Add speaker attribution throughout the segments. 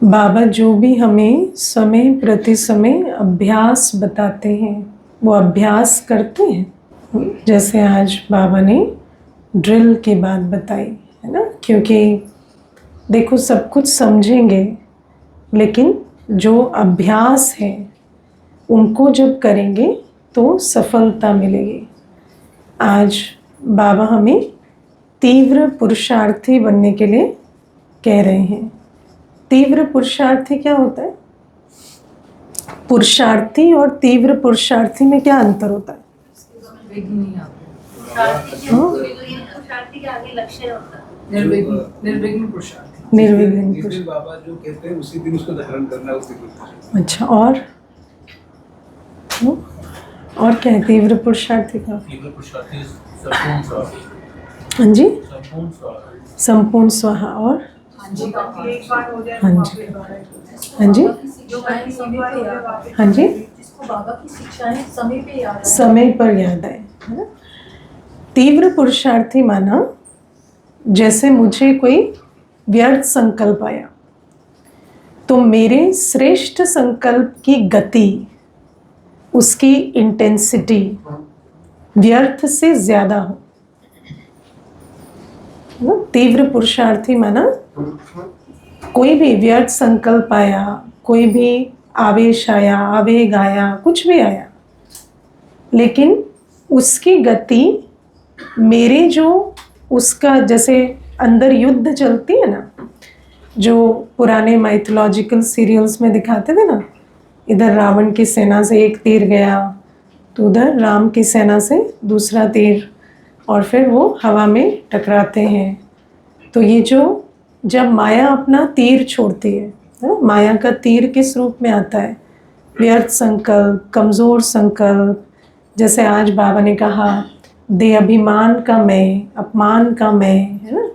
Speaker 1: बाबा जो भी हमें समय प्रति समय अभ्यास बताते हैं वो अभ्यास करते हैं। जैसे आज बाबा ने ड्रिल की बात बताई है ना, क्योंकि देखो सब कुछ समझेंगे लेकिन जो अभ्यास है उनको जब करेंगे तो सफलता मिलेगी। आज बाबा हमें तीव्र पुरुषार्थी बनने के लिए कह रहे हैं। तीव्र पुरुषार्थी क्या होता है? पुरुषार्थी और तीव्र पुरुषार्थी में क्या अंतर होता है? निर्विघ्न पुरुषार्थी।
Speaker 2: बाबा जो कहते हैं उसी दिन उसको धारण करना, उसी दिन।
Speaker 1: अच्छा, और क्या है तीव्र पुरुषार्थी का?
Speaker 2: तीव्र पुरुषार्थी संपूर्ण स्वाहा।
Speaker 1: हाँ जी,
Speaker 2: संपूर्ण स्वाहा।
Speaker 1: संपूर्ण स्वाहा। और हाँ जी, हाँ जी, हाँ जी, समय पर याद आए। तीव्र पुरुषार्थी माना जैसे मुझे कोई व्यर्थ संकल्प आया तो मेरे श्रेष्ठ संकल्प की गति, उसकी इंटेंसिटी व्यर्थ से ज्यादा हो। तीव्र पुरुषार्थी माना कोई भी व्यर्थ संकल्प आया, कोई भी आवेश आया, आवेग आया, कुछ भी आया, लेकिन उसकी गति मेरे जो उसका जैसे अंदर युद्ध चलती है ना, जो पुराने माइथोलॉजिकल सीरियल्स में दिखाते थे ना, इधर रावण की सेना से एक तीर गया तो उधर राम की सेना से दूसरा तीर, और फिर वो हवा में टकराते हैं। तो ये जो जब माया अपना तीर छोड़ती है, माया का तीर किस रूप में आता है? व्यर्थ संकल्प, कमज़ोर संकल्प। जैसे आज बाबा ने कहा दे अभिमान का मैं, अपमान का मैं, है ना,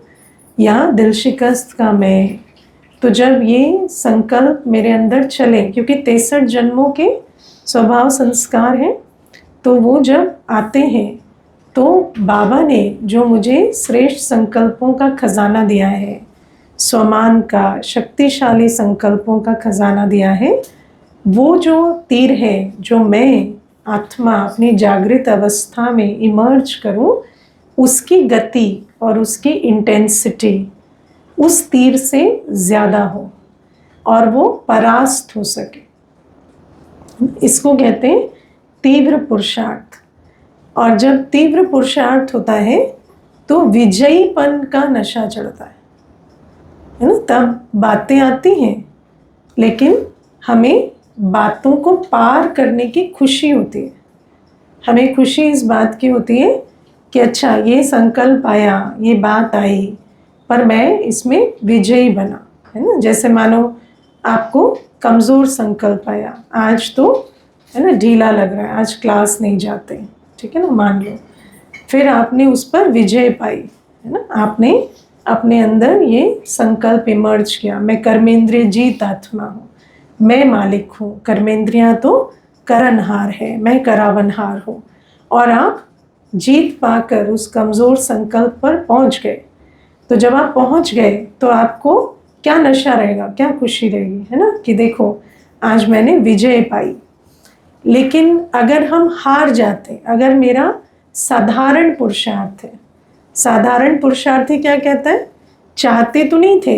Speaker 1: या दिल शिकस्त का मैं। तो जब ये संकल्प मेरे अंदर चले, क्योंकि 63 जन्मों के स्वभाव संस्कार हैं, तो वो जब आते हैं तो बाबा ने जो मुझे श्रेष्ठ संकल्पों का खजाना दिया है, स्वमान का शक्तिशाली संकल्पों का खजाना दिया है, वो जो तीर है, जो मैं आत्मा अपनी जागृत अवस्था में इमर्ज करूं, उसकी गति और उसकी इंटेंसिटी उस तीर से ज़्यादा हो और वो परास्त हो सके। इसको कहते हैं तीव्र पुरुषार्थ। और जब तीव्र पुरुषार्थ होता है तो विजयीपन का नशा चढ़ता है ना। तब बातें आती हैं लेकिन हमें बातों को पार करने की खुशी होती है। हमें खुशी इस बात की होती है कि अच्छा ये संकल्प आया, ये बात आई, पर मैं इसमें विजयी बना, है ना। जैसे मानो आपको कमज़ोर संकल्प आया, आज तो है ना ढीला लग रहा है, आज क्लास नहीं जाते, ठीक है ना, मान लो, फिर आपने उस पर विजय पाई, है ना। आपने अपने अंदर ये संकल्प इमर्ज किया, मैं कर्मेंद्रिय जीत आत्मा हूँ, मैं मालिक हूँ, कर्मेंद्रियाँ तो करनहार है, मैं करावनहार हूँ। और आप जीत पाकर उस कमज़ोर संकल्प पर पहुँच गए। तो जब आप पहुँच गए तो आपको क्या नशा रहेगा, क्या खुशी रहेगी, है ना, कि देखो आज मैंने विजय पाई। लेकिन अगर हम हार जाते, अगर मेरा साधारण पुरुषार्थ है, साधारण पुरुषार्थी क्या कहता है? चाहते तो नहीं थे,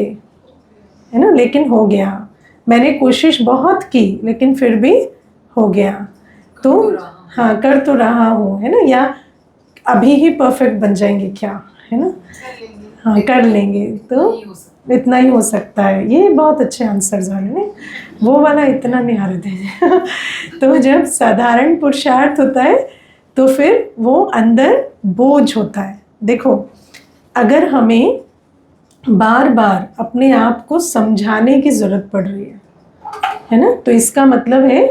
Speaker 1: है ना, लेकिन हो गया, मैंने कोशिश बहुत की लेकिन फिर भी हो गया, तो हाँ कर तो रहा हूँ, है ना, या अभी ही परफेक्ट बन जाएंगे क्या, है ना, हाँ कर लेंगे, तो इतना ही हो सकता है। ये बहुत अच्छे आंसर्स वाले ने, वो वाला इतना नहीं आ रहे थे। तो जब साधारण पुरुषार्थ होता है तो फिर वो अंदर बोझ होता है। देखो अगर हमें बार बार अपने आप को समझाने की ज़रूरत पड़ रही है ना, तो इसका मतलब है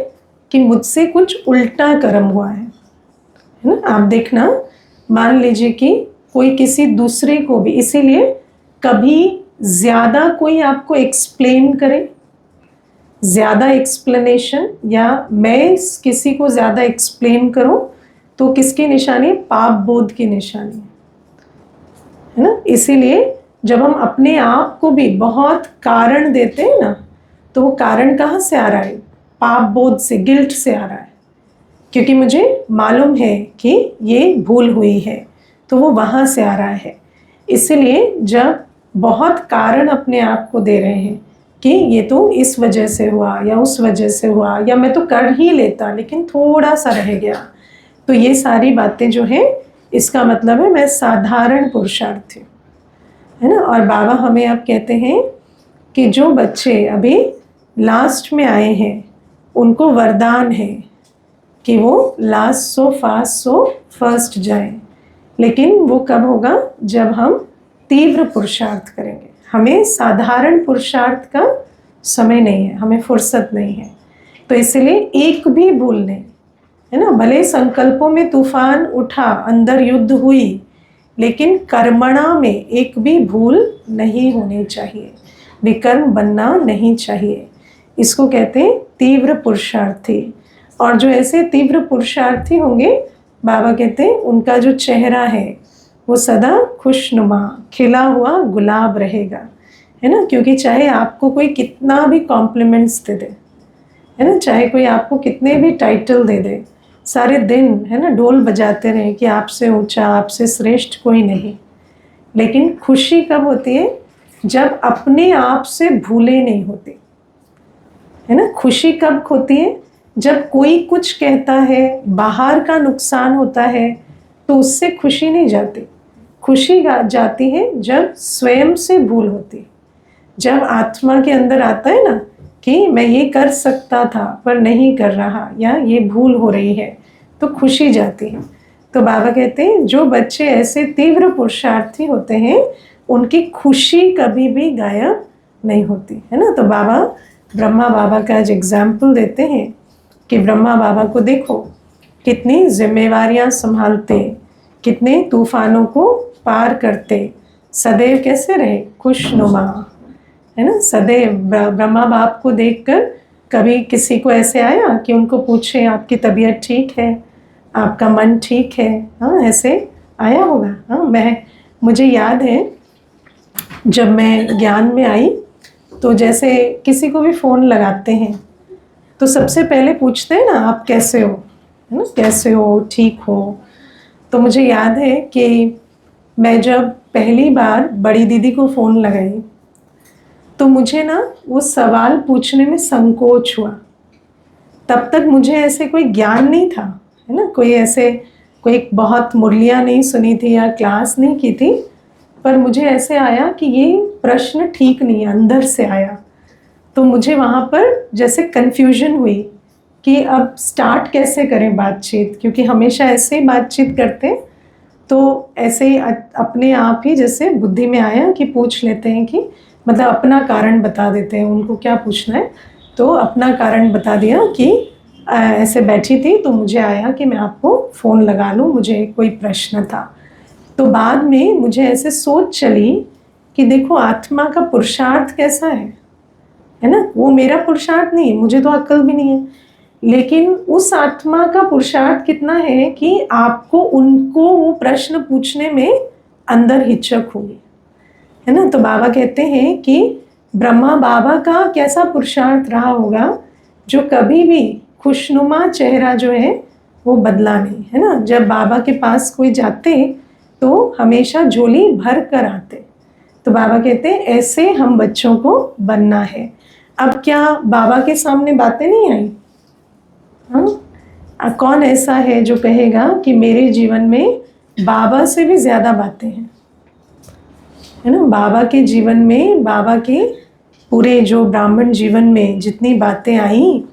Speaker 1: कि मुझसे कुछ उल्टा कर्म हुआ है ना। आप देखना, मान लीजिए कि कोई किसी दूसरे को भी, इसीलिए कभी ज़्यादा कोई आपको एक्सप्लेन करे, ज़्यादा एक्सप्लेनेशन, या मैं किसी को ज़्यादा एक्सप्लेन करूं, तो किसकी निशानी? पाप बोध की निशानी है ना। इसीलिए जब हम अपने आप को भी बहुत कारण देते हैं ना, तो वो कारण कहाँ से आ रहा है? पाप बोध से, गिल्ट से आ रहा है, क्योंकि मुझे मालूम है कि ये भूल हुई है, तो वो वहाँ से आ रहा है। इसलिए जब बहुत कारण अपने आप को दे रहे हैं कि ये तो इस वजह से हुआ या उस वजह से हुआ, या मैं तो कर ही लेता लेकिन थोड़ा सा रह गया, तो ये सारी बातें जो है, इसका मतलब है मैं साधारण पुरुषार्थी हूँ, है ना। और बाबा हमें अब कहते हैं कि जो बच्चे अभी लास्ट में आए हैं उनको वरदान है कि वो last so fast so first जाएं, लेकिन वो कब होगा? जब हम तीव्र पुरुषार्थ करेंगे। हमें साधारण पुरुषार्थ का समय नहीं है, हमें फुर्सत नहीं है, तो इसलिए एक भी भूल नहीं, है ना। भले संकल्पों में तूफान उठा, अंदर युद्ध हुई, लेकिन कर्मणा में एक भी भूल नहीं होनी चाहिए, विकर्म बनना नहीं चाहिए। इसको कहते हैं तीव्र पुरुषार्थी। और जो ऐसे तीव्र पुरुषार्थी होंगे, बाबा कहते हैं उनका जो चेहरा है वो सदा खुशनुमा, खिला हुआ गुलाब रहेगा, है ना। क्योंकि चाहे आपको कोई कितना भी कॉम्प्लीमेंट्स दे दे, है ना, चाहे कोई आपको कितने भी टाइटल दे दे, सारे दिन, है ना, ढोल बजाते रहे कि आपसे ऊंचा, आपसे श्रेष्ठ कोई नहीं, लेकिन खुशी कब होती है? जब अपने आप से भूले नहीं होते, है ना। खुशी कब होती है? जब कोई कुछ कहता है, बाहर का नुकसान होता है, तो उससे खुशी नहीं जाती। खुशी जाती है जब स्वयं से भूल होती है, जब आत्मा के अंदर आता है ना कि मैं ये कर सकता था पर नहीं कर रहा, या ये भूल हो रही है, तो खुशी जाती है। तो बाबा कहते हैं जो बच्चे ऐसे तीव्र पुरुषार्थी होते हैं उनकी खुशी कभी भी गायब नहीं होती, है ना। तो बाबा ब्रह्मा बाबा का आज एग्जाम्पल देते हैं कि ब्रह्मा बाबा को देखो कितनी जिम्मेवारियां संभालते, कितने तूफानों को पार करते, सदैव कैसे रहे? खुशनुमा, है ना। सदैव ब्रह्मा बाप को देखकर कभी किसी को ऐसे आया कि उनको पूछे आपकी तबीयत ठीक है, आपका मन ठीक है? हाँ, ऐसे आया होगा। हाँ, मुझे याद है जब मैं ज्ञान में आई तो जैसे किसी को भी फ़ोन लगाते हैं तो सबसे पहले पूछते हैं ना आप कैसे हो, है ना, कैसे हो, ठीक हो। तो मुझे याद है कि मैं जब पहली बार बड़ी दीदी को फ़ोन लगाई तो मुझे ना वो सवाल पूछने में संकोच हुआ। तब तक मुझे ऐसे कोई ज्ञान नहीं था, है ना, कोई बहुत मुरलियाँ नहीं सुनी थी या क्लास नहीं की थी, पर मुझे ऐसे आया कि ये प्रश्न ठीक नहीं है, अंदर से आया। तो मुझे वहाँ पर जैसे कन्फ्यूजन हुई कि अब स्टार्ट कैसे करें बातचीत, क्योंकि हमेशा ऐसे ही बातचीत करते, तो ऐसे ही अपने आप ही जैसे बुद्धि में आया कि पूछ लेते हैं कि मतलब अपना कारण बता देते हैं, उनको क्या पूछना है। तो अपना कारण बता दिया कि ऐसे बैठी थी तो मुझे आया कि मैं आपको फ़ोन लगा लूँ, मुझे कोई प्रश्न था। तो बाद में मुझे ऐसे सोच चली कि देखो आत्मा का पुरुषार्थ कैसा है ना। वो मेरा पुरुषार्थ नहीं है, मुझे तो अक्ल भी नहीं है, लेकिन उस आत्मा का पुरुषार्थ कितना है कि आपको उनको वो प्रश्न पूछने में अंदर हिचक होगी, है ना। तो बाबा कहते हैं कि ब्रह्मा बाबा का कैसा पुरुषार्थ रहा होगा जो कभी भी खुशनुमा चेहरा जो है वो बदला नहीं, है ना। जब बाबा के पास कोई जाते तो हमेशा झोली भर कर आते। तो बाबा कहते हैं ऐसे हम बच्चों को बनना है। अब क्या बाबा के सामने बातें नहीं आई? हाँ, कौन ऐसा है जो कहेगा कि मेरे जीवन में बाबा से भी ज़्यादा बातें हैं, है ना। बाबा के जीवन में, बाबा के पूरे जो ब्राह्मण जीवन में जितनी बातें आई,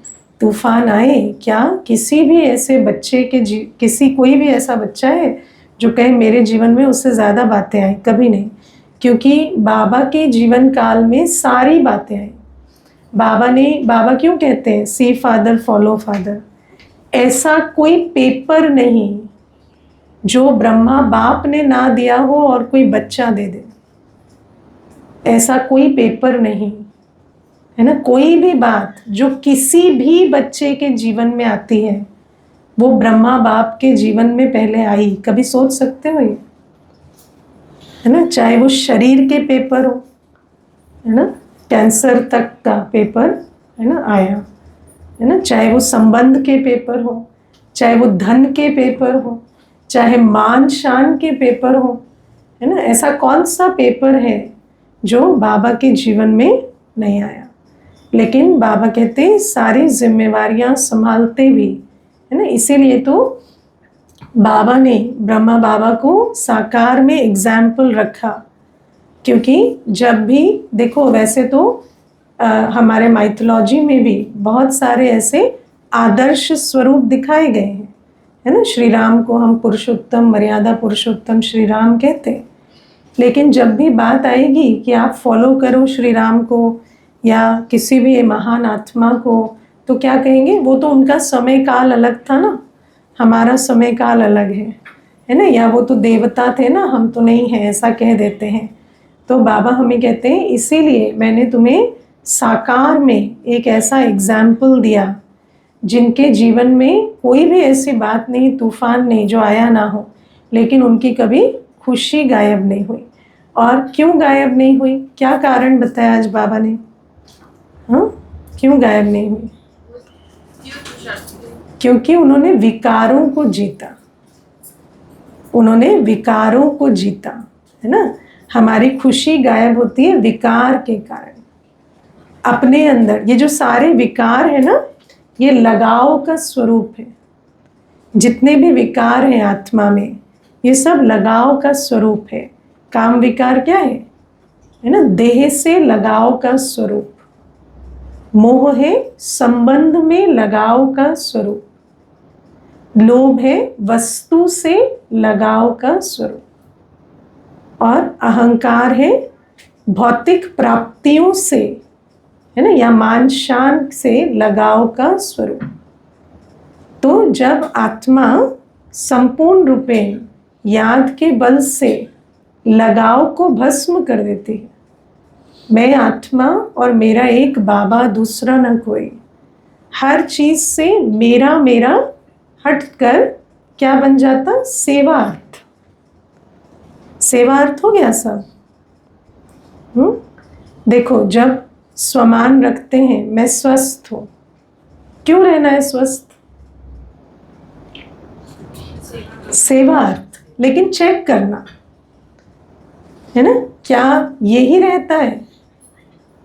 Speaker 1: तूफान आए, क्या किसी भी ऐसे बच्चे के कोई भी ऐसा बच्चा है जो कहे मेरे जीवन में उससे ज़्यादा बातें आई? कभी नहीं, क्योंकि बाबा के जीवन काल में सारी बातें आई। बाबा क्यों कहते हैं सी फादर फॉलो फादर? ऐसा कोई पेपर नहीं जो ब्रह्मा बाप ने ना दिया हो और कोई बच्चा दे दे, ऐसा कोई पेपर नहीं, है ना। कोई भी बात जो किसी भी बच्चे के जीवन में आती है वो ब्रह्मा बाप के जीवन में पहले आई। कभी सोच सकते हो ये, है ना। चाहे वो शरीर के पेपर हो, है ना, कैंसर तक का पेपर है ना, आया, है ना। चाहे वो संबंध के पेपर हो, चाहे वो धन के पेपर हो, चाहे मान शान के पेपर हो, है ना। ऐसा कौन सा पेपर है जो बाबा के जीवन में नहीं आया? लेकिन बाबा कहते हैं सारी जिम्मेवारियां संभालते भी, है ना। इसीलिए तो बाबा ने ब्रह्मा बाबा को साकार में एग्जाम्पल रखा, क्योंकि जब भी देखो, वैसे तो हमारे माइथोलॉजी में भी बहुत सारे ऐसे आदर्श स्वरूप दिखाए गए हैं, है ना। श्री राम को हम पुरुषोत्तम, मर्यादा पुरुषोत्तम श्री राम कहते हैं। लेकिन जब भी बात आएगी कि आप फॉलो करो श्री राम को या किसी भी महान आत्मा को, तो क्या कहेंगे? वो तो उनका समय काल अलग था ना, हमारा समय काल अलग है ना। या वो तो देवता थे ना, हम तो नहीं हैं, ऐसा कह देते हैं। तो बाबा हमें कहते हैं इसीलिए मैंने तुम्हें साकार में एक ऐसा एग्जाम्पल दिया जिनके जीवन में कोई भी ऐसी बात नहीं, तूफान नहीं जो आया ना हो, लेकिन उनकी कभी खुशी गायब नहीं हुई। और क्यों गायब नहीं हुई? क्या कारण बताया आज बाबा ने? हाँ, क्यों गायब नहीं हुई? क्योंकि उन्होंने विकारों को जीता। उन्होंने विकारों को जीता, है ना। हमारी खुशी गायब होती है विकार के कारण। अपने अंदर ये जो सारे विकार है ना, ये लगाव का स्वरूप है। जितने भी विकार हैं आत्मा में, ये सब लगाव का स्वरूप है। काम विकार क्या है ना, देह से लगाव का स्वरूप। मोह है संबंध में लगाव का स्वरूप। लोभ है वस्तु से लगाव का स्वरूप। और अहंकार है भौतिक प्राप्तियों से, है ना, या मान शान से लगाव का स्वरूप। तो जब आत्मा संपूर्ण रूपे याद के बल से लगाव को भस्म कर देती है, मैं आत्मा और मेरा एक बाबा, दूसरा न कोई, हर चीज से मेरा मेरा हटकर क्या बन जाता? सेवार्थ। सेवार्थ हो गया सब। देखो, जब स्वमान रखते हैं, मैं स्वस्थ हूं, क्यों रहना है स्वस्थ? सेवार्थ। लेकिन चेक करना है ना, क्या यही रहता है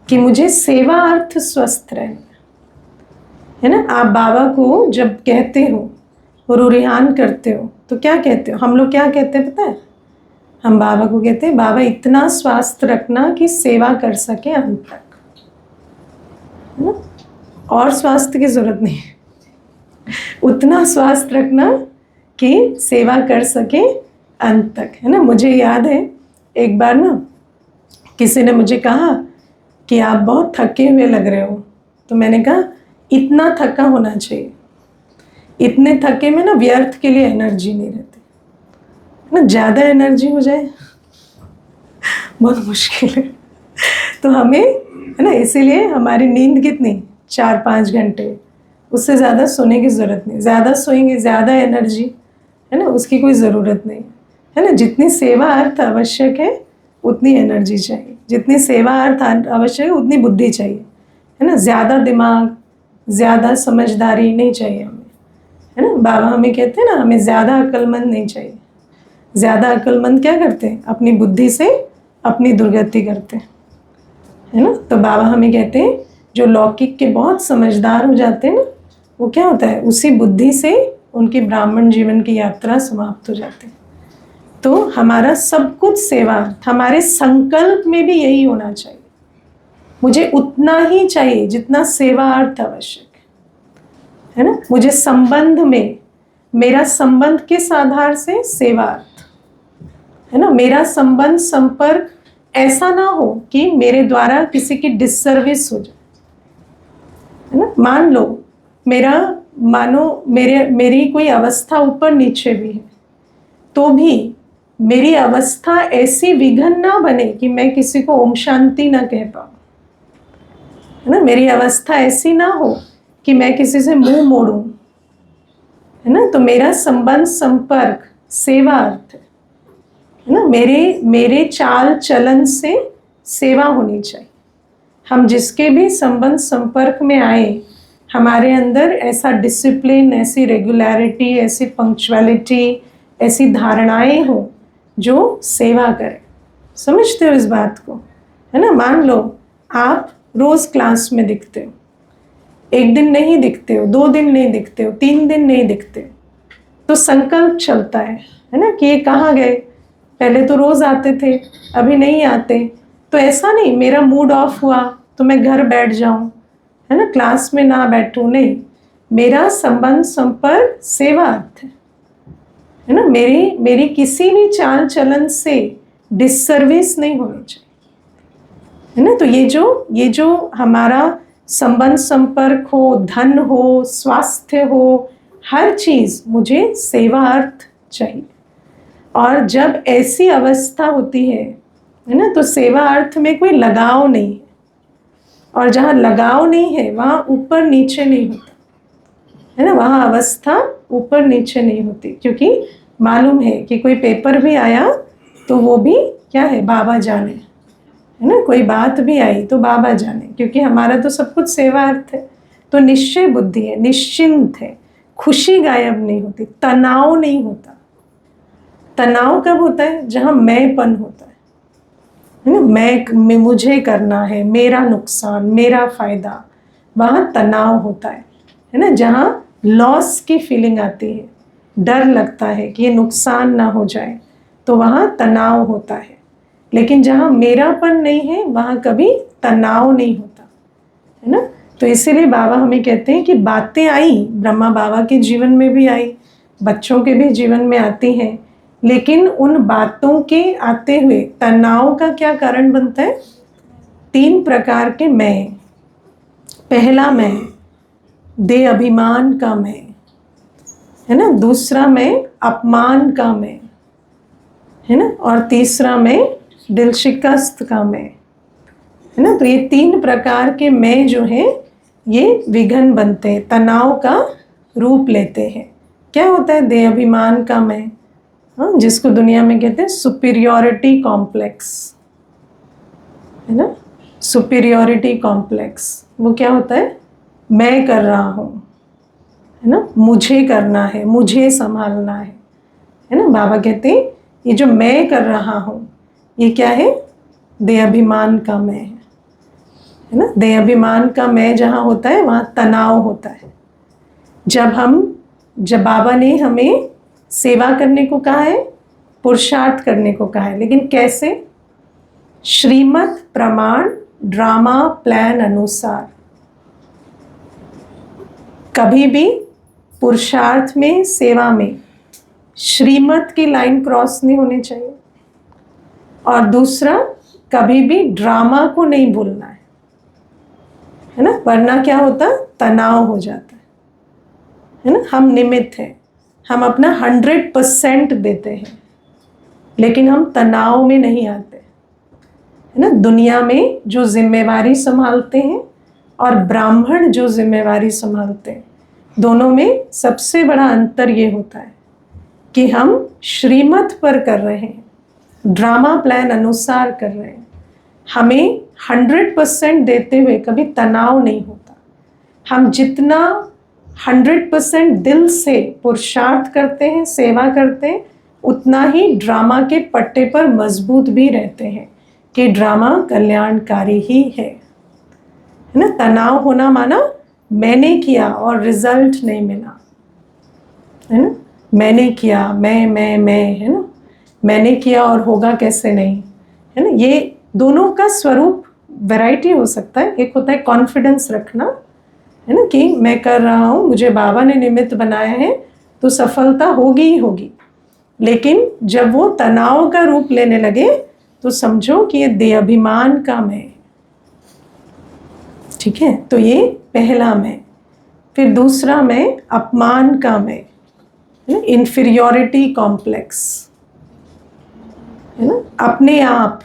Speaker 1: कि मुझे सेवा अर्थ स्वस्थ रहना है ना। आप बाबा को जब कहते हो, रुरिहान करते हो, तो क्या कहते हो? हम लोग क्या कहते हैं पता है? हम बाबा को कहते हैं बाबा इतना स्वास्थ्य रखना कि सेवा कर सके अंत तक, है ना। और स्वास्थ्य की जरूरत नहीं है, उतना स्वास्थ्य रखना कि सेवा कर सके अंत तक, है ना। मुझे याद है एक बार ना किसी ने मुझे कहा कि आप बहुत थके हुए लग रहे हो, तो मैंने कहा इतना थका होना चाहिए। इतने थके में ना व्यर्थ के लिए एनर्जी नहीं रहती, ना। ज़्यादा एनर्जी हो जाए बहुत मुश्किल है। तो हमें, है ना, इसीलिए हमारी नींद कितनी? 4-5 घंटे, उससे ज़्यादा सोने की ज़रूरत नहीं। ज़्यादा सोएंगे ज़्यादा एनर्जी, है ना, उसकी कोई ज़रूरत नहीं, है ना। जितनी सेवा अर्थ आवश्यक है उतनी एनर्जी चाहिए, जितनी सेवा अर्थ आवश्यक है उतनी बुद्धि चाहिए, है ना। ज़्यादा दिमाग, ज़्यादा समझदारी नहीं चाहिए हमें, है ना। बाबा हमें कहते हैं ना, हमें ज़्यादा अक्लमंद नहीं चाहिए। ज़्यादा अक्लमंद क्या करते हैं? अपनी बुद्धि से अपनी दुर्गति करते हैं, है ना। तो बाबा हमें कहते हैं जो लौकिक के बहुत समझदार हो जाते हैं ना, वो क्या होता है, उसी बुद्धि से उनकी ब्राह्मण जीवन की यात्रा समाप्त हो जाती है। तो हमारा सब कुछ सेवा, हमारे संकल्प में भी यही होना चाहिए। मुझे उतना ही चाहिए जितना सेवा अर्थ आवश्यक है ना। मुझे संबंध में, मेरा संबंध किस आधार से? सेवा अर्थ, है ना। मेरा संबंध संपर्क ऐसा ना हो कि मेरे द्वारा किसी की डिससर्विस हो जाए, है ना। मान लो मेरी कोई अवस्था ऊपर नीचे भी है, तो भी मेरी अवस्था ऐसी विघन ना बने कि मैं किसी को ओम शांति ना कह पाऊँ, है ना। मेरी अवस्था ऐसी ना हो कि मैं किसी से मुंह मोड़ूं, है ना। तो मेरा संबंध संपर्क सेवा अर्थ है ना। मेरे चाल चलन से सेवा होनी चाहिए। हम जिसके भी संबंध संपर्क में आए, हमारे अंदर ऐसा डिसिप्लिन, ऐसी रेगुलरिटी, ऐसी पंक्चुअलिटी, ऐसी धारणाएं हो जो सेवा करे। समझते हो इस बात को, है ना? मान लो आप रोज क्लास में दिखते हो, एक दिन नहीं दिखते हो, 2 दिन नहीं दिखते हो, 3 दिन नहीं दिखते हो, तो संकल्प चलता है ना, कि ये कहाँ गए, पहले तो रोज आते थे, अभी नहीं आते। तो ऐसा नहीं मेरा मूड ऑफ हुआ तो मैं घर बैठ जाऊं, है ना, क्लास में ना बैठूं, नहीं, मेरा संबंध संपर्क सेवार्थ है ना। मेरी किसी भी चाल चलन से डिससर्विस नहीं होनी चाहिए, है ना। तो ये जो हमारा संबंध संपर्क हो, धन हो, स्वास्थ्य हो, हर चीज मुझे सेवार्थ चाहिए। और जब ऐसी अवस्था होती है ना, तो सेवा अर्थ में कोई लगाव नहीं है, और जहाँ लगाव नहीं है वहाँ ऊपर नीचे नहीं होता, है ना। वहाँ अवस्था ऊपर नीचे नहीं होती, क्योंकि मालूम है कि कोई पेपर भी आया तो वो भी क्या है, बाबा जाने, है ना। कोई बात भी आई तो बाबा जाने, क्योंकि हमारा तो सब कुछ सेवा अर्थ है। तो निश्चय बुद्धि है, निश्चिंत है, खुशी गायब नहीं होती, तनाव नहीं होता। तनाव कब होता है? जहाँ मैंपन होता है ना, मैं मुझे करना है, मेरा नुकसान, मेरा फायदा, वहाँ तनाव होता है ना। जहाँ लॉस की फीलिंग आती है, डर लगता है कि ये नुकसान ना हो जाए, तो वहाँ तनाव होता है। लेकिन जहाँ मेरापन नहीं है वहाँ कभी तनाव नहीं होता, है ना। तो इसीलिए बाबा हमें कहते हैं कि बातें आई, ब्रह्मा बाबा के जीवन में भी आई, बच्चों के भी जीवन में आती हैं, लेकिन उन बातों के आते हुए तनाव का क्या कारण बनता है? 3 प्रकार के मैं। पहला मैं दे अभिमान का मैं, है ना। दूसरा मैं अपमान का मैं, है ना। और तीसरा मैं दिल शिकस्त का मैं, है ना। तो ये 3 प्रकार के मैं जो है ये विघ्न बनते हैं, तनाव का रूप लेते हैं। क्या होता है दे अभिमान का मैं? हाँ, जिसको दुनिया में कहते हैं सुपीरियॉरिटी कॉम्प्लेक्स, है ना। सुपीरियॉरिटी कॉम्प्लेक्स वो क्या होता है? मैं कर रहा हूँ, है ना, मुझे करना है, मुझे संभालना है ना। बाबा कहते हैं ये जो मैं कर रहा हूँ ये क्या है? दे अभिमान का मैं है ना। दे अभिमान का मैं जहाँ होता है वहाँ तनाव होता है। जब बाबा ने हमें सेवा करने को कहा है, पुरुषार्थ करने को कहा है, लेकिन कैसे? श्रीमत प्रमाण ड्रामा प्लान अनुसार। कभी भी पुरुषार्थ में, सेवा में श्रीमत की लाइन क्रॉस नहीं होनी चाहिए, और दूसरा कभी भी ड्रामा को नहीं भूलना है ना, वरना क्या होता? तनाव हो जाता है ना। हम निमित्त हैं, हम अपना 100% देते हैं, लेकिन हम तनाव में नहीं आते, है ना। दुनिया में जो जिम्मेवारी संभालते हैं और ब्राह्मण जो जिम्मेवारी संभालते हैं, दोनों में सबसे बड़ा अंतर ये होता है कि हम श्रीमत पर कर रहे हैं, ड्रामा प्लान अनुसार कर रहे हैं। हमें 100% देते हुए कभी तनाव नहीं होता। हम जितना 100% दिल से पुरुषार्थ करते हैं, सेवा करते हैं, उतना ही ड्रामा के पट्टे पर मजबूत भी रहते हैं कि ड्रामा कल्याणकारी ही है ना। तनाव होना माना मैंने किया और रिजल्ट नहीं मिला, है ना। मैंने किया, मैं, है ना, मैंने किया और होगा कैसे नहीं, है ना। ये दोनों का स्वरूप वैरायटी हो सकता है। एक होता है कॉन्फिडेंस रखना, है ना, कि मैं कर रहा हूँ, मुझे बाबा ने निमित्त बनाया है तो सफलता होगी ही होगी। लेकिन जब वो तनाव का रूप लेने लगे तो समझो कि ये दे अभिमान का मैं, ठीक है। तो ये पहला मैं। फिर दूसरा मैं अपमान का मैं, है ना, इन्फीरियोरिटी कॉम्प्लेक्स, है ना। अपने आप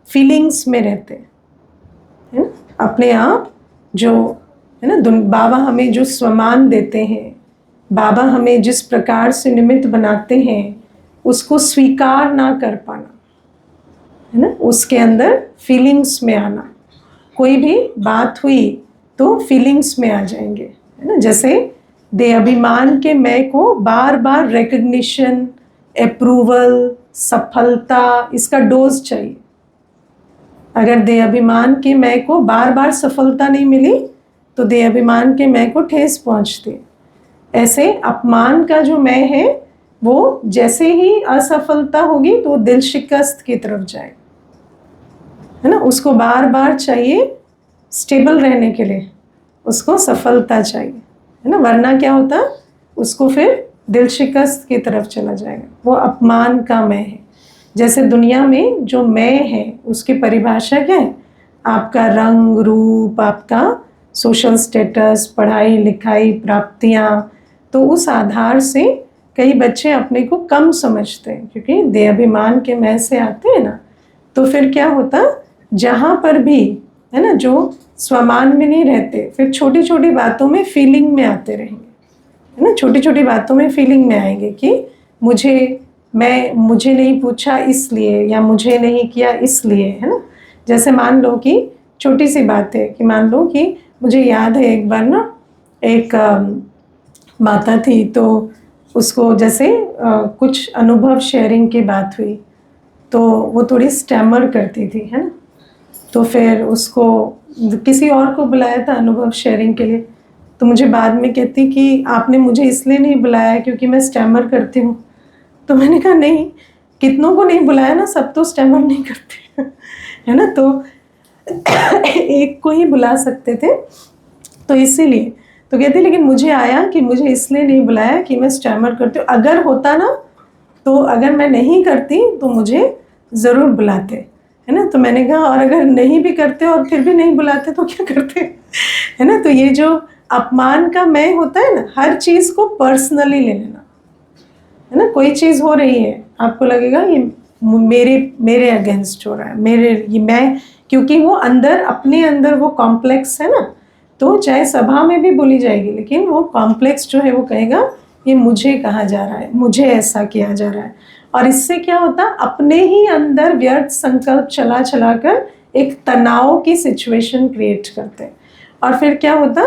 Speaker 1: फीलिंग्स में रहते हैं, है ना, अपने आप जो, है ना, बाबा हमें जो सम्मान देते हैं, बाबा हमें जिस प्रकार से निमित्त बनाते हैं, उसको स्वीकार ना कर पाना, है ना, उसके अंदर फीलिंग्स में आना, कोई भी बात हुई तो फीलिंग्स में आ जाएंगे, है ना। जैसे देह अभिमान के मैं को बार बार रिकग्निशन, अप्रूवल, सफलता, इसका डोज चाहिए। अगर देह अभिमान के मैं को बार बार सफलता नहीं मिली तो देह अभिमान के मैं को ठेस पहुंचती। ऐसे अपमान का जो मैं है वो जैसे ही असफलता होगी तो दिल शिकस्त की तरफ जाए, है ना। उसको बार बार चाहिए स्टेबल रहने के लिए, उसको सफलता चाहिए, है ना। वरना क्या होता, उसको फिर दिल शिकस्त की तरफ चला जाएगा। वो अपमान का मैं है। जैसे दुनिया में जो मैं है उसकी परिभाषा क्या है? आपका रंग रूप, आपका सोशल स्टेटस, पढ़ाई लिखाई, प्राप्तियां। तो उस आधार से कई बच्चे अपने को कम समझते हैं क्योंकि देह अभिमान के मैं से आते हैं ना। तो फिर क्या होता, जहाँ पर भी, है ना, जो स्वमान में नहीं रहते, फिर छोटी छोटी बातों में फीलिंग में आते रहेंगे, है ना। छोटी छोटी बातों में फीलिंग में आएंगे कि मुझे नहीं पूछा इसलिए, या मुझे नहीं किया इसलिए, है ना। जैसे मान लो कि छोटी सी बात है कि मान लो कि मुझे याद है एक बार ना एक माता थी, तो उसको जैसे कुछ अनुभव शेयरिंग की बात हुई तो वो थोड़ी स्टैमर करती थी, है ना। तो फिर उसको किसी और को बुलाया था अनुभव शेयरिंग के लिए। तो मुझे बाद में कहती कि आपने मुझे इसलिए नहीं बुलाया क्योंकि मैं स्टैमर करती हूँ। तो मैंने कहा नहीं, कितनों को नहीं बुलाया ना, सब तो स्टैमर नहीं करते है ना। तो एक को ही बुला सकते थे, तो इसीलिए। तो कहते लेकिन मुझे आया कि मुझे इसलिए नहीं बुलाया कि मैं स्टैमर करती हूँ। अगर होता ना, तो अगर मैं नहीं करती तो मुझे ज़रूर बुलाते, है ना। तो मैंने कहा और अगर नहीं भी करते और फिर भी नहीं बुलाते तो क्या करते, है ना। तो ये जो अपमान का मैं होता है ना, हर चीज़ को पर्सनली ले लेना, है ना। कोई चीज़ हो रही है, आपको लगेगा ये मेरे अगेंस्ट हो रहा है, ये मैं, क्योंकि वो अंदर, अपने अंदर वो कॉम्प्लेक्स है ना। तो चाहे सभा में भी बोली जाएगी लेकिन वो कॉम्प्लेक्स जो है वो कहेगा ये मुझे कहा जा रहा है, मुझे ऐसा किया जा रहा है। और इससे क्या होता, अपने ही अंदर व्यर्थ संकल्प चला चला कर एक तनाव की सिचुएशन क्रिएट करते हैं। और फिर क्या होता,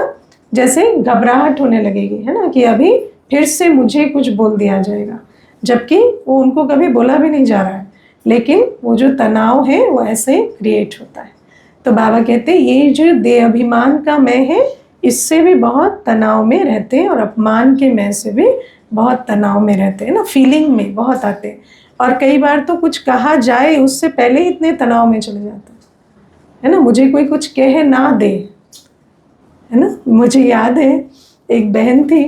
Speaker 1: जैसे घबराहट होने लगेगी, है ना, कि अभी फिर से मुझे कुछ बोल दिया जाएगा, जबकि वो उनको कभी बोला भी नहीं जा रहा है, लेकिन वो जो तनाव है वो ऐसे क्रिएट होता है। तो बाबा कहते हैं ये जो देह अभिमान का मैं है इससे भी बहुत तनाव में रहते हैं, और अपमान के मैं से भी बहुत तनाव में रहते हैं ना, फीलिंग में बहुत आते हैं। और कई बार तो कुछ कहा जाए उससे पहले ही इतने तनाव में चले जाते हैं, है ना। मुझे कोई कुछ कहे ना दे, है ना। मुझे याद है एक बहन थी,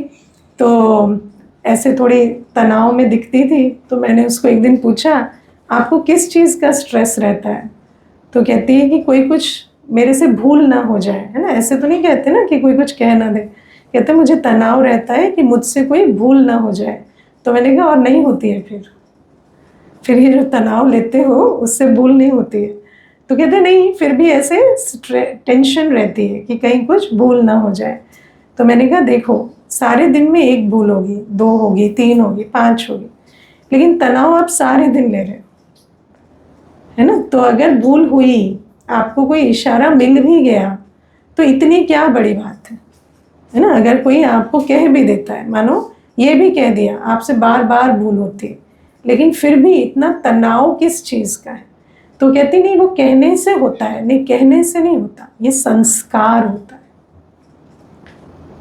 Speaker 1: तो ऐसे थोड़ी तनाव में दिखती थी, तो मैंने उसको एक दिन पूछा आपको किस चीज़ का स्ट्रेस रहता है। तो कहती है कि कोई कुछ मेरे से भूल ना हो जाए, है ना। ऐसे तो नहीं कहते ना कि कोई कुछ कह ना दे, कहते मुझे तनाव रहता है कि मुझसे कोई भूल ना हो जाए। तो मैंने कहा और नहीं होती है फिर ये जो तनाव लेते हो उससे भूल नहीं होती है। तो कहते नहीं, फिर भी ऐसे टेंशन रहती है कि कहीं कुछ भूल ना हो जाए। तो मैंने कहा देखो, सारे दिन में एक भूल होगी, 2 होगी, 3 होगी, 5 होगी, लेकिन तनाव आप सारे दिन ले रहे हो, है ना। तो अगर भूल हुई, आपको कोई इशारा मिल भी गया तो इतनी क्या बड़ी बात है ना। अगर कोई आपको कह भी देता है, मानो ये भी कह दिया, आपसे बार बार भूल होती है, लेकिन फिर भी इतना तनाव किस चीज़ का है। तो कहती नहीं वो कहने से होता है, नहीं कहने से नहीं होता, ये संस्कार होता है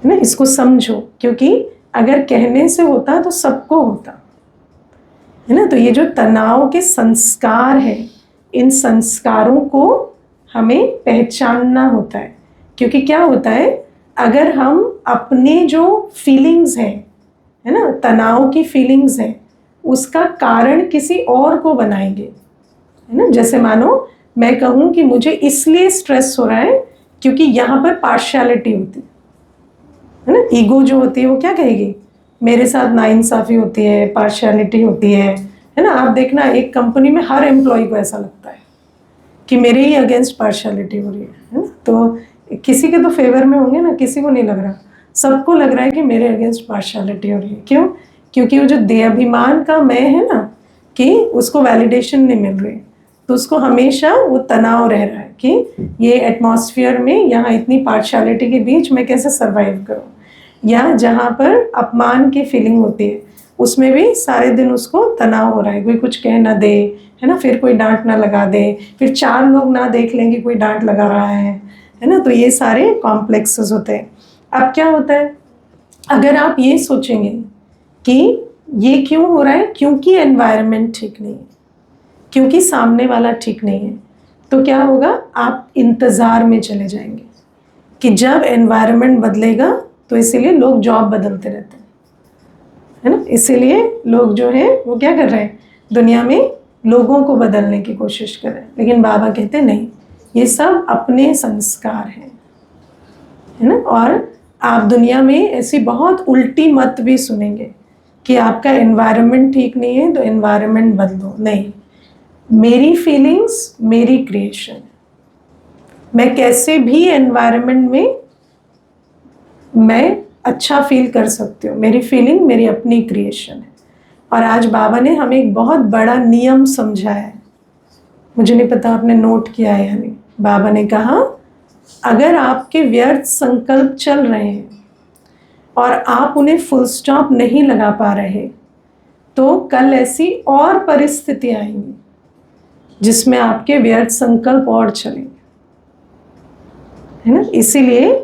Speaker 1: ना। इसको समझो, क्योंकि अगर कहने से होता तो सबको होता, है ना। तो ये जो तनाव के संस्कार है, इन संस्कारों को हमें पहचानना होता है। क्योंकि क्या होता है, अगर हम अपने जो फीलिंग्स हैं, है ना, तनाव की फीलिंग्स हैं, उसका कारण किसी और को बनाएंगे, है ना। जैसे मानो मैं कहूँ कि मुझे इसलिए स्ट्रेस हो रहा है क्योंकि यहाँ पर पार्शियलिटी होती है ना। ईगो जो होती है वो क्या कहेगी, मेरे साथ नाइंसाफ़ी होती है, पार्शियलिटी होती है ना। आप देखना एक कंपनी में हर एम्प्लॉय को ऐसा लगता है कि मेरे ही अगेंस्ट पार्शियलिटी हो रही है ना। तो किसी के तो फेवर में होंगे ना, किसी को नहीं लग रहा, सबको लग रहा है कि मेरे अगेंस्ट पार्शियलिटी हो रही है। क्यों? क्योंकि वो जो देहाभिमान का मैं है ना, कि उसको वैलिडेशन नहीं मिल रही, तो उसको हमेशा वो तनाव रह रहा है कि ये एटमॉस्फेयर में, यहाँ इतनी पार्शियलिटी के बीच मैं कैसे सरवाइव करूँ। या जहाँ पर अपमान की फीलिंग होती है उसमें भी सारे दिन उसको तनाव हो रहा है, कोई कुछ कह ना दे, है ना, फिर कोई डांट ना लगा दे, फिर 4 लोग ना देख लेंगे कोई डांट लगा रहा है ना। तो ये सारे कॉम्प्लेक्सेस होते हैं। अब क्या होता है, अगर आप ये सोचेंगे कि ये क्यों हो रहा है, क्योंकि एनवायरनमेंट ठीक नहीं है, क्योंकि सामने वाला ठीक नहीं है, तो क्या होगा, आप इंतज़ार में चले जाएंगे कि जब एनवायरनमेंट बदलेगा। तो इसीलिए लोग जॉब बदलते रहते हैं, है ना। इसीलिए लोग जो है वो क्या कर रहे हैं, दुनिया में लोगों को बदलने की कोशिश कर रहे हैं। लेकिन बाबा कहते हैं नहीं, ये सब अपने संस्कार हैं, है ना। और आप दुनिया में ऐसी बहुत उल्टी मत भी सुनेंगे कि आपका एनवायरनमेंट ठीक नहीं है तो एनवायरनमेंट बदलो। नहीं, मेरी फीलिंग्स मेरी क्रिएशन, मैं कैसे भी एनवायरनमेंट में मैं अच्छा फील कर सकती हूँ। मेरी फीलिंग मेरी अपनी क्रिएशन है। और आज बाबा ने हमें एक बहुत बड़ा नियम समझाया है, मुझे नहीं पता आपने नोट किया है या नहीं। बाबा ने कहा, अगर आपके व्यर्थ संकल्प चल रहे हैं और आप उन्हें फुल स्टॉप नहीं लगा पा रहे, तो कल ऐसी और परिस्थितियाँ आएंगी जिसमें आपके व्यर्थ संकल्प और चलेंगे, है ना। इसीलिए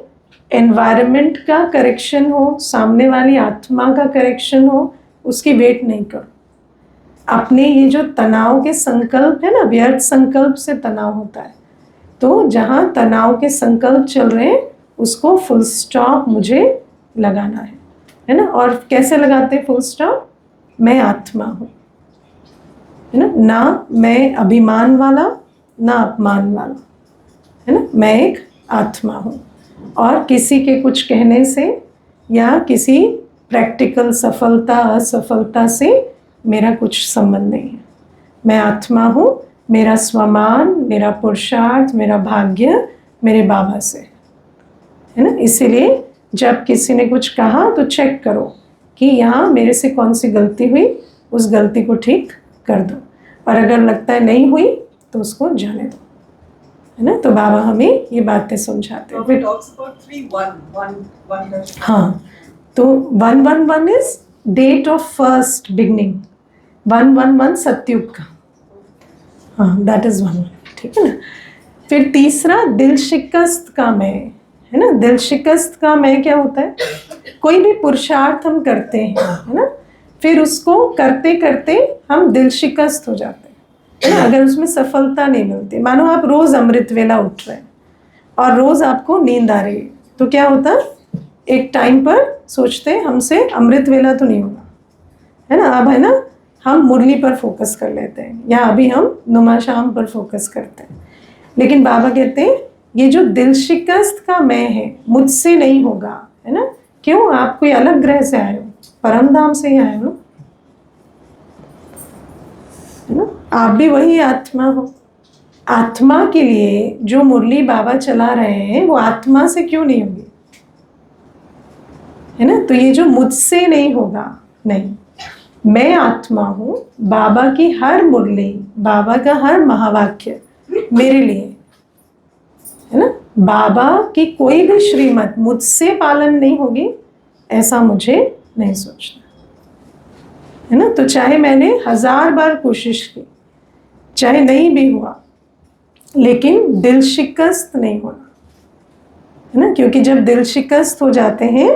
Speaker 1: एनवायरनमेंट का करेक्शन हो, सामने वाली आत्मा का करेक्शन हो, उसकी वेट नहीं करो। अपने ये जो तनाव के संकल्प है ना, व्यर्थ संकल्प से तनाव होता है, तो जहाँ तनाव के संकल्प चल रहे हैं उसको फुल स्टॉप मुझे लगाना है ना। और कैसे लगाते हैं फुल स्टॉप, मैं आत्मा हूँ, है ना, ना मैं अभिमान वाला ना अपमान वाला, है ना, मैं एक आत्मा हूँ। और किसी के कुछ कहने से या किसी प्रैक्टिकल सफलता असफलता से मेरा कुछ संबंध नहीं है। मैं आत्मा हूँ, मेरा स्वमान, मेरा पुरुषार्थ, मेरा भाग्य मेरे बाबा से, है ना। इसीलिए जब किसी ने कुछ कहा तो चेक करो कि यहाँ मेरे से कौन सी गलती हुई, उस गलती को ठीक कर दो। और अगर लगता है नहीं हुई तो उसको जाने दो, है ना। तो बाबा हमें ये बातें समझाते हैं। हाँ, तो 111 is date of first beginning, 111 Satyug का, हाँ दैट इज 1, ठीक है ना। फिर तीसरा दिल शिकस्त का मैं, है ना। दिल शिकस्त का मैं क्या होता है, कोई भी पुरुषार्थ हम करते हैं, है ना, फिर उसको करते करते हम दिल शिकस्त हो जाते हैं, है ना। अगर उसमें सफलता नहीं मिलती, मानो आप रोज अमृत वेला उठ रहे हैं और रोज आपको नींद आ रही है, तो क्या होता, एक टाइम पर सोचते हैं हमसे अमृत वेला तो नहीं होगा, है ना। अब है ना, हम मुरली पर फोकस कर लेते हैं या अभी हम नुमा शाम पर फोकस करते हैं। लेकिन बाबा कहते हैं ये जो दिल शिकस्त का मैं है मुझसे नहीं होगा, है ना। क्यों, आप कोई अलग ग्रह से आए हो, परम धाम से ही आए हो, है ना। आप भी वही आत्मा हो। आत्मा के लिए जो मुरली बाबा चला रहे हैं वो आत्मा से क्यों नहीं होगी, है ना। तो ये जो मुझसे नहीं होगा, नहीं, मैं आत्मा हूँ। बाबा की हर मुरली, बाबा का हर महावाक्य मेरे लिए, है ना। बाबा की कोई भी श्रीमत मुझसे पालन नहीं होगी ऐसा मुझे नहीं सोचना, है ना। तो चाहे मैंने 1000 बार कोशिश की, चाहे नहीं भी हुआ, लेकिन दिल शिकस्त नहीं होना, है ना। क्योंकि जब दिल शिकस्त हो जाते हैं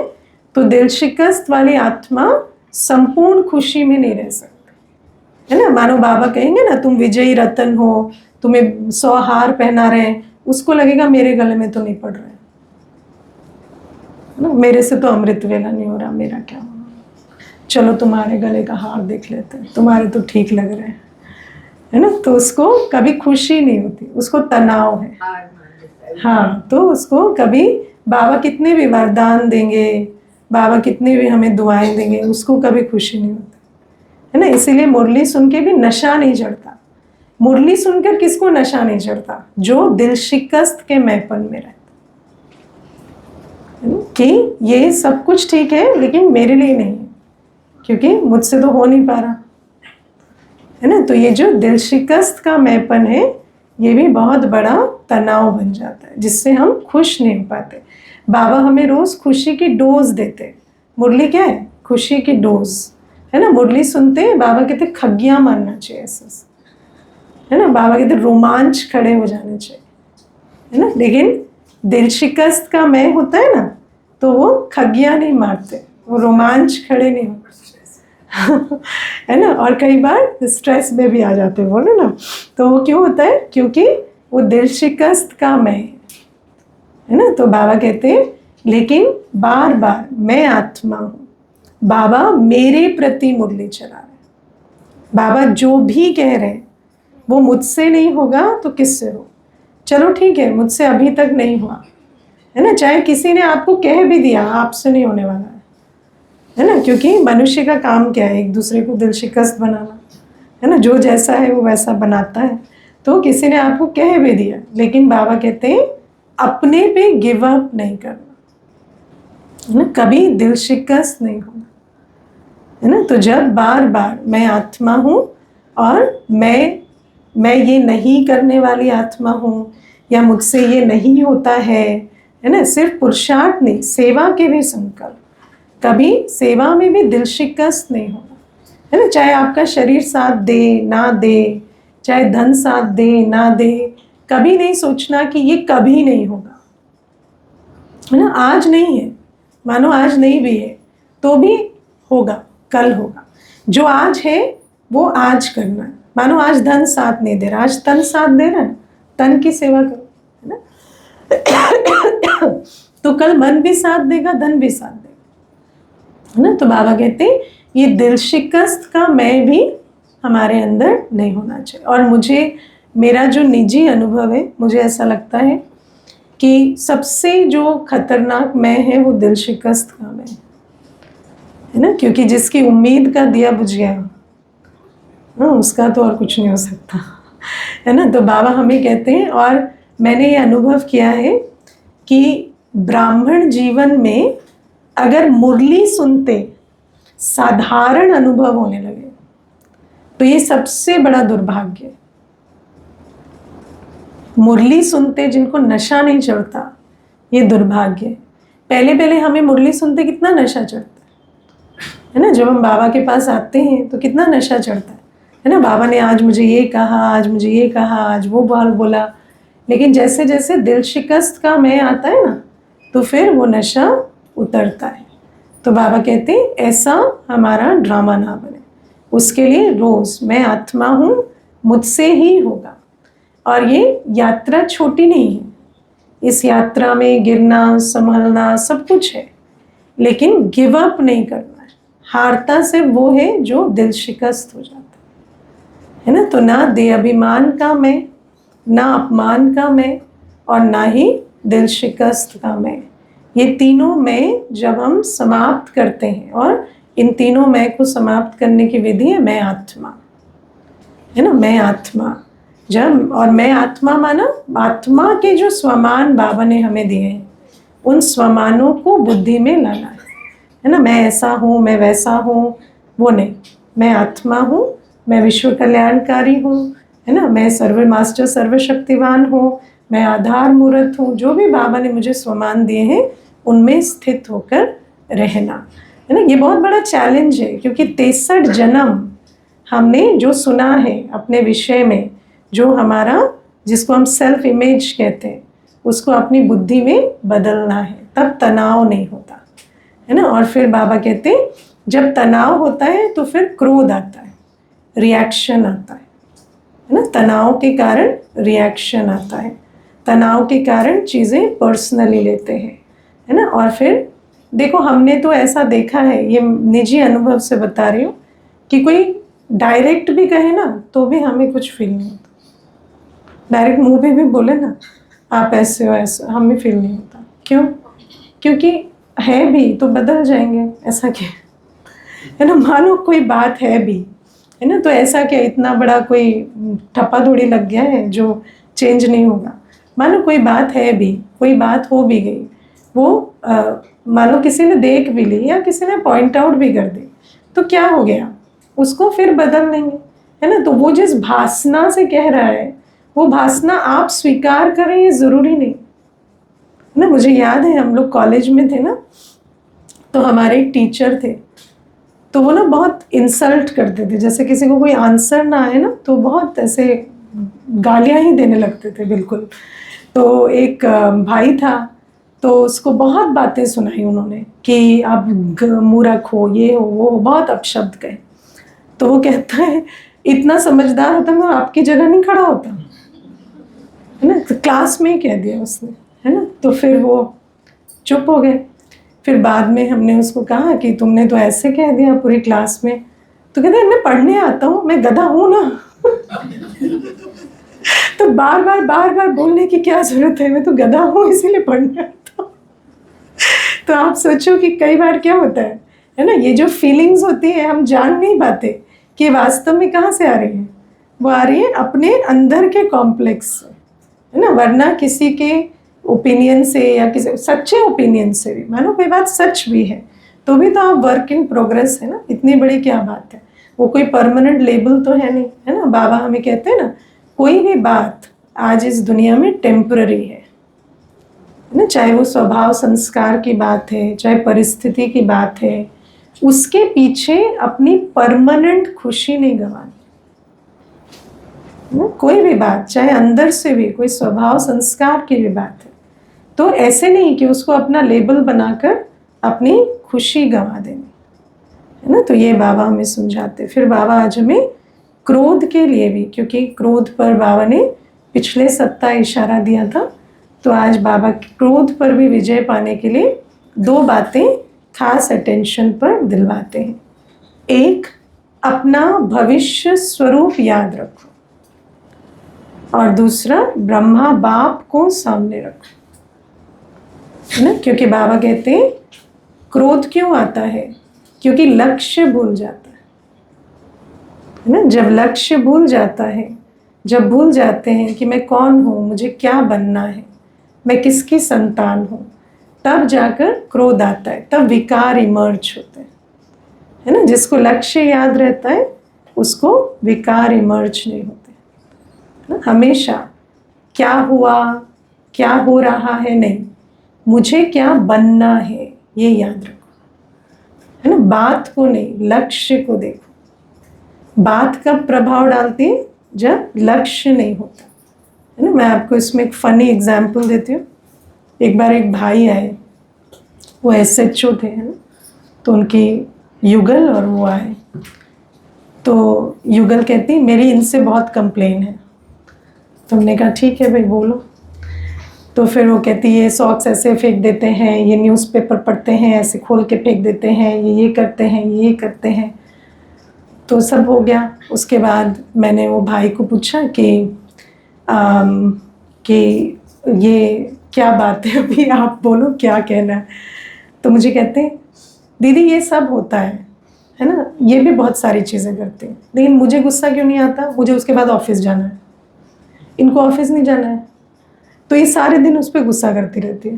Speaker 1: तो दिल शिकस्त वाली आत्मा संपूर्ण खुशी में नहीं रह सकती, है ना। मानो बाबा कहेंगे ना तुम विजयी रतन हो, तुम्हें 100 हार पहना रहे हैं, उसको लगेगा मेरे गले में तो नहीं पड़ रहे, है ना, मेरे से तो अमृत वेला नहीं हो रहा, मेरा क्या होना, चलो तुम्हारे गले का हार देख लेते हैं, तुम्हारे तो ठीक लग रहे हैं, है ना। तो उसको कभी खुशी नहीं होती, उसको तनाव है। हाँ, तो उसको कभी बाबा कितने भी वरदान देंगे, बाबा कितने भी हमें दुआएं देंगे, उसको कभी खुशी नहीं होती, है ना। इसीलिए मुरली सुन के भी नशा नहीं चढ़ता। मुरली सुनकर किसको नशा नहीं चढ़ता, जो दिल शिकस्त के मैपन में रहता, है ना, कि ये सब कुछ ठीक है लेकिन मेरे लिए नहीं है, क्योंकि मुझसे तो हो नहीं पा रहा, है ना। तो ये जो दिल शिकस्त का मैंपन है, ये भी बहुत बड़ा तनाव बन जाता है, जिससे हम खुश नहीं हो पाते। बाबा हमें रोज़ खुशी की डोज देते हैं। मुरली क्या है? खुशी की डोज, है ना। मुरली सुनते हैं, बाबा कहते खग्गियाँ मारना चाहिए ऐसे, है ना। बाबा कहते रोमांच खड़े हो जाने चाहिए, है ना। लेकिन दिल शिकस्त का मैं होता है ना, तो वो खग्गियाँ नहीं मारते, वो रोमांच खड़े नहीं होते है ना। और कई बार स्ट्रेस में भी आ जाते हैं, बोलो ना। तो वो क्यों होता है? क्योंकि वो दिल शिकस्त का मैं है ना। तो बाबा कहते हैं लेकिन बार बार मैं आत्मा हूँ, बाबा मेरे प्रति मुरली चला रहे हैं, बाबा जो भी कह रहे हैं वो मुझसे नहीं होगा तो किससे हो? चलो ठीक है, मुझसे अभी तक नहीं हुआ, है ना। चाहे किसी ने आपको कह भी दिया आपसे नहीं होने वाला है ना। क्योंकि मनुष्य का काम क्या है? एक दूसरे को दिल शिकस्त बनाना, है ना। जो जैसा है वो वैसा बनाता है। तो किसी ने आपको कह भी दिया, लेकिन बाबा कहते हैं अपने पे गिव अप नहीं करना, है ना। कभी दिल शिकस्त नहीं होना, है ना। तो जब बार बार मैं आत्मा हूँ और मैं ये नहीं करने वाली आत्मा हूँ, या मुझसे ये नहीं होता है ना। सिर्फ पुरुषार्थ नहीं, सेवा के भी संकल्प, कभी सेवा में भी दिल शिकस्त नहीं होना, है ना। चाहे आपका शरीर साथ दे ना दे, चाहे धन साथ दे ना दे, कभी नहीं सोचना कि ये कभी नहीं होगा, है ना। आज नहीं है, मानो आज नहीं भी है तो भी होगा, कल होगा। जो आज है वो आज करना है। मानो आज धन साथ नहीं दे रहा, आज तन साथ दे रहा है, तन की सेवा करो, है ना। तो कल मन भी साथ देगा, धन भी साथ देगा, है ना। तो बाबा कहते हैं ये दिल शिकस्त का मैं भी हमारे अंदर नहीं होना चाहिए। और मुझे, मेरा जो निजी अनुभव है, मुझे ऐसा लगता है कि सबसे जो खतरनाक मैं है वो दिल शिकस्त का मैं है ना। क्योंकि जिसकी उम्मीद का दिया बुझ गया ना, उसका तो और कुछ नहीं हो सकता, है ना। तो बाबा हमें कहते हैं, और मैंने ये अनुभव किया है कि ब्राह्मण जीवन में अगर मुरली सुनते साधारण अनुभव होने लगे तो ये सबसे बड़ा दुर्भाग्य है। मुरली सुनते जिनको नशा नहीं चढ़ता, ये दुर्भाग्य है। पहले पहले हमें मुरली सुनते कितना नशा चढ़ता है ना। जब हम बाबा के पास आते हैं तो कितना नशा चढ़ता है ना। बाबा ने आज मुझे ये कहा, आज मुझे ये कहा, आज वो बाल बोला। लेकिन जैसे जैसे दिल शिकस्त का मैं आता है ना, तो फिर वो नशा उतरता है। तो बाबा कहते हैं ऐसा हमारा ड्रामा ना बने, उसके लिए रोज़ मैं आत्मा हूँ, मुझसे ही होगा। और ये यात्रा छोटी नहीं है, इस यात्रा में गिरना संभलना सब कुछ है, लेकिन गिव अप नहीं करना है। हारता से वो है जो दिल शिकस्त हो जाता है ना। तो ना दे अभिमान का मैं, ना अपमान का मैं, और ना ही दिल शिकस्त का मैं। ये तीनों मैं जब हम समाप्त करते हैं, और इन तीनों मैं को समाप्त करने की विधि है मैं आत्मा, है ना। मैं आत्मा जब, और मैं आत्मा माना आत्मा के जो स्वमान बाबा ने हमें दिए हैं, उन स्वमानों को बुद्धि में लाना है ना। मैं ऐसा हूँ, मैं वैसा हूँ, वो नहीं। मैं आत्मा हूँ, मैं विश्व कल्याणकारी हूँ, है ना। मैं सर्व मास्टर सर्वशक्तिवान हूँ, मैं आधार मूर्त हूँ। जो भी बाबा ने मुझे स्वमान दिए हैं उनमें स्थित होकर रहना, है ना। ये बहुत बड़ा चैलेंज है, क्योंकि 63 जन्म हमने जो सुना है अपने विषय में, जो हमारा, जिसको हम सेल्फ इमेज कहते हैं, उसको अपनी बुद्धि में बदलना है, तब तनाव नहीं होता, है ना। और फिर बाबा कहते हैं जब तनाव होता है तो फिर क्रोध आता है, रिएक्शन आता है ना। तनाव के कारण रिएक्शन आता है, तनाव के कारण चीज़ें पर्सनली लेते हैं, है ना। और फिर देखो, हमने तो ऐसा देखा है, ये निजी अनुभव से बता रही हूँ, कि कोई डायरेक्ट भी कहे ना तो भी हमें कुछ फील नहीं होता। डायरेक्ट मुंह पे भी बोले ना आप ऐसे हो ऐसे, हमें फील नहीं होता। क्यों? क्योंकि है भी तो बदल जाएंगे, ऐसा क्या है ना। मानो कोई बात है भी, है ना, तो ऐसा क्या इतना बड़ा कोई ठप्पा थोड़ी लग गया है जो चेंज नहीं होगा। मानो कोई बात है भी, कोई बात हो भी गई, वो मानो किसी ने देख भी ली या किसी ने पॉइंट आउट भी कर दी, तो क्या हो गया, उसको फिर बदल लेंगे। है ना। तो वो जिस भासना से कह रहा है वो भासना आप स्वीकार करें ये ज़रूरी नहीं ना। मुझे याद है हम लोग कॉलेज में थे ना, तो हमारे एक टीचर थे, तो वो ना बहुत इंसल्ट करते थे। जैसे किसी को कोई आंसर ना आए ना तो बहुत ऐसे गालियाँ ही देने लगते थे बिल्कुल। तो एक भाई था, तो उसको बहुत बातें सुनाई उन्होंने कि आप मूर्ख हो, ये हो, वो हो, बहुत अपशब्द कहे। तो वो कहता है इतना समझदार होता मैं आपकी जगह नहीं खड़ा होता, है ना। तो क्लास में ही कह दिया उसने, है ना। तो फिर वो चुप हो गए। फिर बाद में हमने उसको कहा कि तुमने तो ऐसे कह दिया पूरी क्लास में। तो कहते हैं मैं पढ़ने आता हूँ, मैं गधा हूँ ना। तो बार बार बोलने की क्या जरूरत है, मैं तो गधा हूँ इसीलिए पढ़ने आता हूँ। तो आप सोचो कि कई बार क्या होता है ना, ये जो फीलिंग्स होती है हम जान नहीं पाते कि वास्तव में कहाँ से आ रही है। वो आ रही है अपने अंदर के कॉम्प्लेक्स से, है ना। वरना किसी के ओपिनियन से या किसी सच्चे ओपिनियन से भी, मानो कोई बात सच भी है तो भी तो आप वर्क इन प्रोग्रेस है ना। इतनी बड़ी क्या बात है, वो कोई परमानेंट लेबल तो है नहीं, है ना। बाबा हमें कहते हैं ना कोई भी बात आज इस दुनिया में टेम्पररी है ना। चाहे वो स्वभाव संस्कार की बात है, चाहे परिस्थिति की बात है, उसके पीछे अपनी परमानेंट खुशी नहीं गंवानी ना। कोई भी बात, चाहे अंदर से भी कोई स्वभाव संस्कार की भी बात है, तो ऐसे नहीं कि उसको अपना लेबल बनाकर अपनी खुशी गंवा देनी, है ना। तो ये बाबा हमें समझाते। फिर बाबा आज हमें क्रोध के लिए भी, क्योंकि क्रोध पर बाबा ने पिछले सप्ताह इशारा दिया था, तो आज बाबा क्रोध पर भी विजय पाने के लिए 2 बातें खास अटेंशन पर दिलवाते हैं। एक, अपना भविष्य स्वरूप याद रखो, और दूसरा ब्रह्मा बाप को सामने रखो, है ना। क्योंकि बाबा कहते हैं क्रोध क्यों आता है, क्योंकि लक्ष्य भूल जाता है ना। जब लक्ष्य भूल जाता है, जब भूल जाते हैं कि मैं कौन हूँ, मुझे क्या बनना है, मैं किसकी संतान हूँ, तब जाकर क्रोध आता है, तब विकार इमर्ज होते हैं, है ना। जिसको लक्ष्य याद रहता है उसको विकार इमर्ज नहीं होते ना। हमेशा क्या हुआ, क्या हो रहा है नहीं, मुझे क्या बनना है ये याद रखो, है ना। बात को नहीं, लक्ष्य को देखो। बात कब प्रभाव डालती है, जब लक्ष्य नहीं होता, है ना। मैं आपको इसमें एक फनी एग्जाम्पल देती हूँ। एक बार एक भाई आए, वो SHO थे, है ना। तो उनकी युगल और वो आए, तो युगल कहती मेरी इनसे बहुत कंप्लेन है। तो हमने कहा ठीक है भाई बोलो। तो फिर वो कहती ये सॉक्स ऐसे फेंक देते हैं, ये न्यूज़पेपर पढ़ते हैं ऐसे खोल के फेंक देते हैं, ये करते हैं, ये करते हैं। तो सब हो गया। उसके बाद मैंने वो भाई को पूछा कि ये क्या बात है, अभी आप बोलो क्या कहना है। तो मुझे कहते हैं दीदी ये सब होता है ना, ये भी बहुत सारी चीज़ें करते हैं, लेकिन मुझे गुस्सा क्यों नहीं आता, मुझे उसके बाद ऑफिस जाना है, इनको ऑफिस नहीं जाना है, तो ये सारे दिन उस पर गुस्सा करती रहती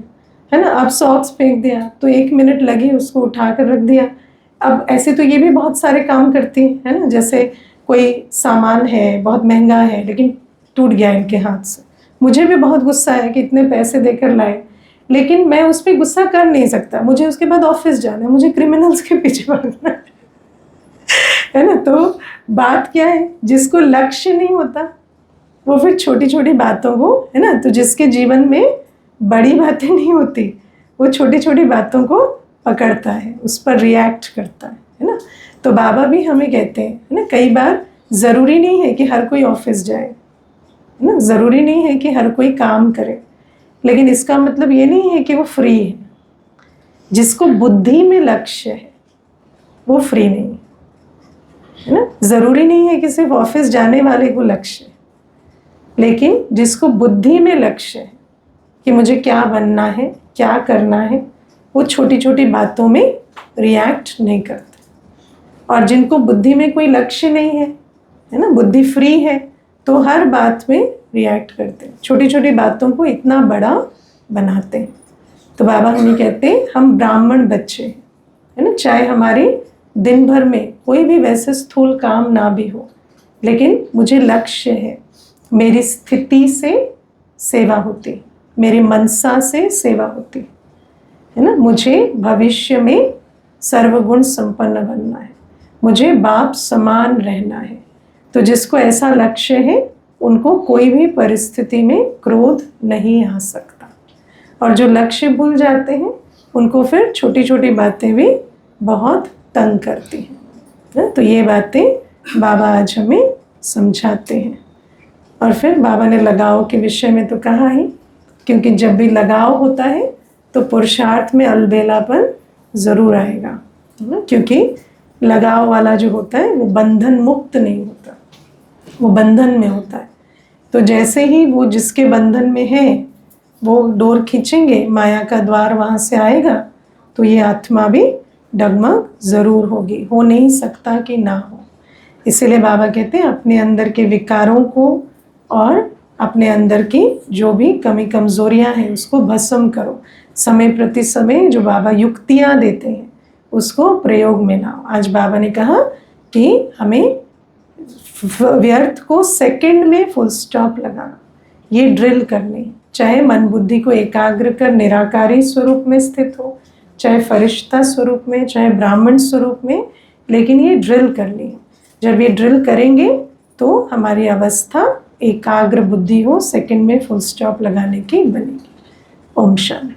Speaker 1: है ना। अब सॉक्स फेंक दिया तो 1 मिनट लगी, उसको उठा कर रख दिया। अब ऐसे तो ये भी बहुत सारे काम करती है ना, जैसे कोई सामान है बहुत महंगा है लेकिन टूट गया इनके हाथ से, मुझे भी बहुत गुस्सा है कि इतने पैसे देकर लाए, लेकिन मैं उस पर गुस्सा कर नहीं सकता, मुझे उसके बाद ऑफिस जाना है, मुझे क्रिमिनल्स के पीछे भागना है ना। तो बात क्या है, जिसको लक्ष्य नहीं होता वो फिर छोटी छोटी बातों को, है ना, तो जिसके जीवन में बड़ी बातें नहीं होती वो छोटी छोटी बातों को पकड़ता है, उस पर रिएक्ट करता है ना। तो बाबा भी हमें कहते हैं, है ना, कई बार ज़रूरी नहीं है कि हर कोई ऑफिस जाए, है ना, ज़रूरी नहीं है कि हर कोई काम करे, लेकिन इसका मतलब ये नहीं है कि वो फ्री है। जिसको बुद्धि में लक्ष्य है वो फ्री नहीं है ना। ज़रूरी नहीं है कि सिर्फ ऑफिस जाने वाले को लक्ष्य है, लेकिन जिसको बुद्धि में लक्ष्य है कि मुझे क्या बनना है, क्या करना है, वो छोटी छोटी बातों में रिएक्ट नहीं करते। और जिनको बुद्धि में कोई लक्ष्य नहीं है ना, बुद्धि फ्री है, तो हर बात में रिएक्ट करते हैं, छोटी छोटी बातों को इतना बड़ा बनाते हैं। तो बाबा हमें कहते हैं हम ब्राह्मण बच्चे हैं, है ना, चाहे हमारे दिन भर में कोई भी वैसे स्थूल काम ना भी हो, लेकिन मुझे लक्ष्य है, मेरी स्थिति से सेवा होती, मेरी मनसा से सेवा होती है ना। मुझे भविष्य में सर्वगुण संपन्न बनना है, मुझे बाप समान रहना है। तो जिसको ऐसा लक्ष्य है उनको कोई भी परिस्थिति में क्रोध नहीं आ सकता, और जो लक्ष्य भूल जाते हैं उनको फिर छोटी छोटी बातें भी बहुत तंग करती हैं ना। तो ये बातें बाबा आज हमें समझाते हैं। और फिर बाबा ने लगाव के विषय में तो कहा ही, क्योंकि जब भी लगाव होता है तो पुरुषार्थ में अलबेलापन ज़रूर आएगा, है ना। क्योंकि लगाव वाला जो होता है वो बंधन मुक्त नहीं होता, वो बंधन में होता है। तो जैसे ही वो जिसके बंधन में है वो डोर खींचेंगे, माया का द्वार वहाँ से आएगा, तो ये आत्मा भी डगमग ज़रूर होगी, हो नहीं सकता कि ना हो। इसीलिए बाबा कहते हैं अपने अंदर के विकारों को और अपने अंदर की जो भी कमी कमज़ोरियाँ हैं उसको भस्म करो। समय प्रति समय जो बाबा युक्तियाँ देते हैं उसको प्रयोग में लाओ। आज बाबा ने कहा कि हमें व्यर्थ को सेकंड में फुल स्टॉप लगाना, ये ड्रिल करनी है। चाहे मन बुद्धि को एकाग्र कर निराकारी स्वरूप में स्थित हो, चाहे फरिश्ता स्वरूप में, चाहे ब्राह्मण स्वरूप में, लेकिन ये ड्रिल करनी है। जब ये ड्रिल करेंगे तो हमारी अवस्था एकाग्र बुद्धि हो, सेकंड में फुल स्टॉप लगाने की बनेगी। ओम शांति।